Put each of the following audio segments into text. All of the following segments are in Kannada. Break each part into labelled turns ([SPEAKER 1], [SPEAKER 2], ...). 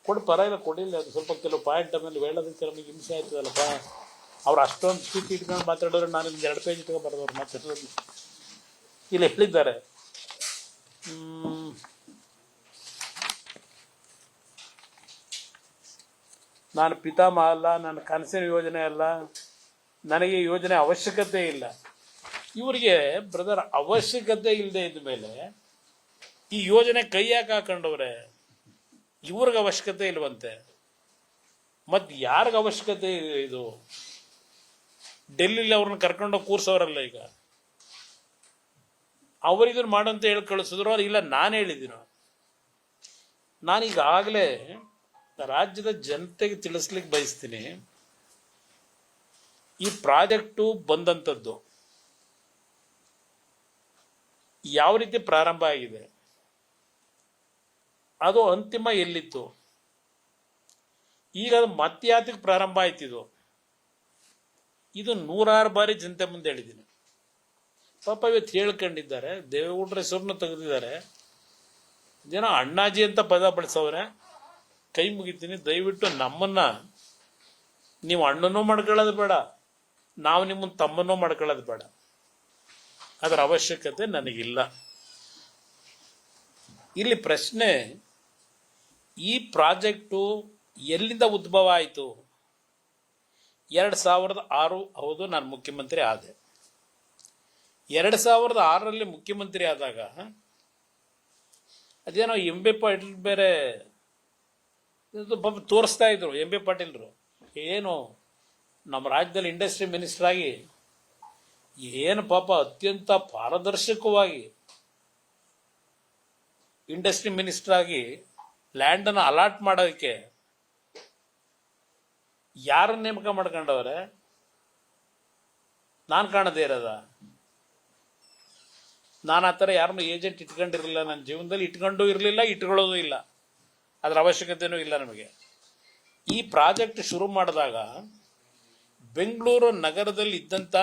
[SPEAKER 1] ಕೊಡು, ಪರವಾಗಿಲ್ಲ, ಕೊಡಿಲ್ಲ. ಅದು ಸ್ವಲ್ಪ ಕೆಲವು ಪಾಯಿಂಟ್ ಆಮೇಲೆ ಹೇಳೋದಕ್ಕೆ ನಮಗೆ ಹಿಂಸೆ ಆಯ್ತದಲ್ಲಪ್ಪ. ಅವ್ರು ಅಷ್ಟೊಂದು ಸ್ಥಿತಿ ಇಟ್ಕೊಂಡು ಮಾತಾಡೋರು, ನಾನು ಒಂದು 2 ಪೇಜ್ ಇಟ್ಕೊಂಡು ಬರೋದವ್ರು ಮಾತಾಡೋದು. ಇಲ್ಲಿ ಹೇಳಿದ್ದಾರೆ, ನಾನು ಪಿತಾಮಹ ಅಲ್ಲ, ನನ್ನ ಕನಸಿನ ಯೋಜನೆ ಅಲ್ಲ, ನನಗೆ ಯೋಜನೆ ಅವಶ್ಯಕತೆ ಇಲ್ಲ. ಇವರಿಗೆ ಬ್ರದರ್ ಅವಶ್ಯಕತೆ ಇಲ್ಲದೆ ಇದ್ದ ಮೇಲೆ ಈ ಯೋಜನೆ ಕೈ ಯಾಕೆ ಹಾಕೊಂಡವ್ರೆ? ಇವ್ರಿಗೆ ಅವಶ್ಯಕತೆ ಇಲ್ವಂತೆ, ಮತ್ ಯಾರಿಗ ಅವಶ್ಯಕತೆ ಇದು? ಡೆಲ್ಲಿಲಿ ಅವ್ರನ್ನ ಕರ್ಕೊಂಡೋಗಿ ಕೂರ್ಸೋರಲ್ಲ, ಈಗ ಅವರಿದನ್ನು ಮಾಡಂತ ಹೇಳಿ ಕಳಿಸಿದ್ರು. ಇಲ್ಲ ನಾನು ಹೇಳಿದ್ದೀನೋ? ನಾನೀಗಾಗಲೇ ರಾಜ್ಯದ ಜನತೆಗೆ ತಿಳಿಸ್ಲಿಕ್ಕೆ ಬಯಸ್ತೀನಿ, ಈ ಪ್ರಾಜೆಕ್ಟು ಬಂದಂಥದ್ದು ಯಾವ ರೀತಿ ಪ್ರಾರಂಭ ಆಗಿದೆ, ಅದು ಅಂತಿಮ ಎಲ್ಲಿತ್ತು, ಈಗ ಅದು ಮತ್ಯಾತಕ್ಕೆ ಪ್ರಾರಂಭ ಆಯ್ತಿದು, ಇದು 106 ಬಾರಿ ಜನತೆ ಮುಂದೆ ಹೇಳಿದ್ದೀನಿ. ಪಾಪ ಇವತ್ತು ಹೇಳ್ಕೊಂಡಿದ್ದಾರೆ, ದೇವೇಗೌಡರ ಹೆಸರನ್ನು ತೆಗೆದಿದ್ದಾರೆ, ಜನ ಅಣ್ಣಾಜಿ ಅಂತ ಪದ ಬಳಸವ್ರೆ. ಕೈ ಮುಗಿತೀನಿ, ದಯವಿಟ್ಟು ನಮ್ಮನ್ನ ನೀವು ಅಣ್ಣನೂ ಮಾಡ್ಕೊಳ್ಳೋದು ಬೇಡ, ನಾವು ನಿಮ್ಮನ್ನ ತಮ್ಮನೂ ಮಾಡ್ಕೊಳ್ಳೋದು ಬೇಡ. ಅದರ ಅವಶ್ಯಕತೆ ನನಗಿಲ್ಲ. ಇಲ್ಲಿ ಪ್ರಶ್ನೆ, ಈ ಪ್ರಾಜೆಕ್ಟು ಎಲ್ಲಿಂದ ಉದ್ಭವ ಆಯಿತು? 2006. ಹೌದು, ನಾನು ಮುಖ್ಯಮಂತ್ರಿ ಆದೆ. 2006ರಲ್ಲಿ ಮುಖ್ಯಮಂತ್ರಿ ಆದಾಗ ಅದೇನೋ ಎಂ.ಬಿ. ಪಾಟೀಲ್ ಬೇರೆ ತೋರಿಸ್ತಾ ಇದ್ರು. ಎಂ.ಬಿ. ಪಾಟೀಲ್ರು ಏನು ನಮ್ಮ ರಾಜ್ಯದಲ್ಲಿ ಇಂಡಸ್ಟ್ರಿ ಮಿನಿಸ್ಟರ್ ಆಗಿ ಏನು ಪಾಪ ಅತ್ಯಂತ ಪಾರದರ್ಶಕವಾಗಿ ಇಂಡಸ್ಟ್ರಿ ಮಿನಿಸ್ಟರ್ ಆಗಿ ಲ್ಯಾಂಡ್ ಅನ್ನು ಅಲಾಟ್ ಮಾಡೋದಕ್ಕೆ ಯಾರನ್ನ ನೇಮಕ ಮಾಡ್ಕೊಂಡವ್ರೆ? ನಾನು ಕಾಣದೇ ಇರೋದ? ನಾನು ಆ ಥರ ಯಾರನ್ನು ಏಜೆಂಟ್ ಇಟ್ಕೊಂಡಿರಲಿಲ್ಲ, ನನ್ನ ಜೀವನದಲ್ಲಿ ಇಟ್ಕೊಂಡು ಇರಲಿಲ್ಲ, ಇಟ್ಕೊಳ್ಳೋದು ಇಲ್ಲ, ಅದರ ಅವಶ್ಯಕತೆನೂ ಇಲ್ಲ ನಮಗೆ. ಈ ಪ್ರಾಜೆಕ್ಟ್ ಶುರು ಮಾಡಿದಾಗ ಬೆಂಗಳೂರು ನಗರದಲ್ಲಿ ಇದ್ದಂಥ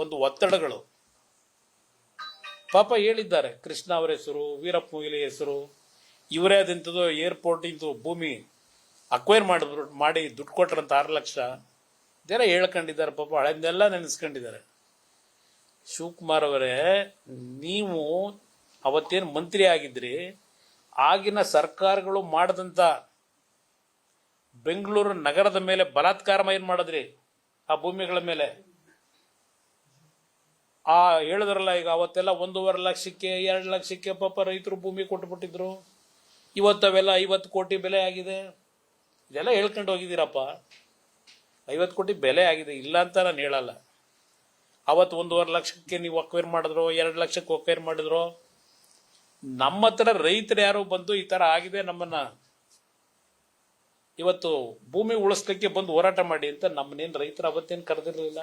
[SPEAKER 1] ಒಂದು ಒತ್ತಡಗಳು, ಪಾಪ ಹೇಳಿದ್ದಾರೆ, ಕೃಷ್ಣ ಅವರ ಹೆಸರು, ವೀರಪ್ಪ ಮೊಯ್ಲಿ ಹೆಸರು, ಇವರೇ ಆದಂಥದ್ದು ಏರ್ಪೋರ್ಟ್ ಇಂದು ಭೂಮಿ ಅಕ್ವೈರ್ ಮಾಡಿ ದುಡ್ಡು ಕೊಟ್ರಂತ 6 ಲಕ್ಷ ಇದೆಲ್ಲ ಹೇಳ್ಕೊಂಡಿದ್ದಾರೆ. ಪಾಪ ಹಳೆದೆಲ್ಲ ನೆನೆಸ್ಕೊಂಡಿದ್ದಾರೆ. ಶಿವಕುಮಾರ್ ಅವರೇ, ನೀವು ಅವತ್ತೇನು ಮಂತ್ರಿ ಆಗಿದ್ರಿ, ಆಗಿನ ಸರ್ಕಾರಗಳು ಮಾಡದಂತ ಬೆಂಗಳೂರು ನಗರದ ಮೇಲೆ ಬಲಾತ್ಕಾರ ಏನ್ ಮಾಡಿದ್ರಿ? ಆ ಭೂಮಿಗಳ ಮೇಲೆ ಹೇಳಿದ್ರಲ್ಲ, ಈಗ ಅವತ್ತೆಲ್ಲ 1.5 ಲಕ್ಷಕ್ಕೆ 2 ಲಕ್ಷಕ್ಕೆ ಪಾಪ ರೈತರು ಭೂಮಿ ಕೊಟ್ಟುಬಿಟ್ಟಿದ್ರು. ಇವತ್ತವೆಲ್ಲ 50 ಕೋಟಿ ಬೆಲೆ ಆಗಿದೆ. ಇದೆಲ್ಲ ಹೇಳ್ಕೊಂಡು ಹೋಗಿದ್ದೀರಪ್ಪ. 50 ಕೋಟಿ ಬೆಲೆ ಆಗಿದೆ, ಇಲ್ಲ ಅಂತ ನಾನು ಹೇಳಲ್ಲ. ಅವತ್ತು 1.5 ಲಕ್ಷಕ್ಕೆ ನೀವು ಅಕ್ವೈರ್ ಮಾಡಿದ್ರು, 2 ಲಕ್ಷಕ್ಕೆ ಅಕ್ವೈರ್ ಮಾಡಿದ್ರು. ನಮ್ಮ ಹತ್ರ ರೈತರು ಯಾರು ಬಂದು ಈ ತರ ಆಗಿದೆ, ನಮ್ಮನ್ನ ಇವತ್ತು ಭೂಮಿ ಉಳಿಸ್ಲಿಕ್ಕೆ ಬಂದು ಹೋರಾಟ ಮಾಡಿ ಅಂತ ನಮ್ಮನ್ನೇನು ರೈತರು ಅವತ್ತೇನು ಕರೆದಿರಲಿಲ್ಲ.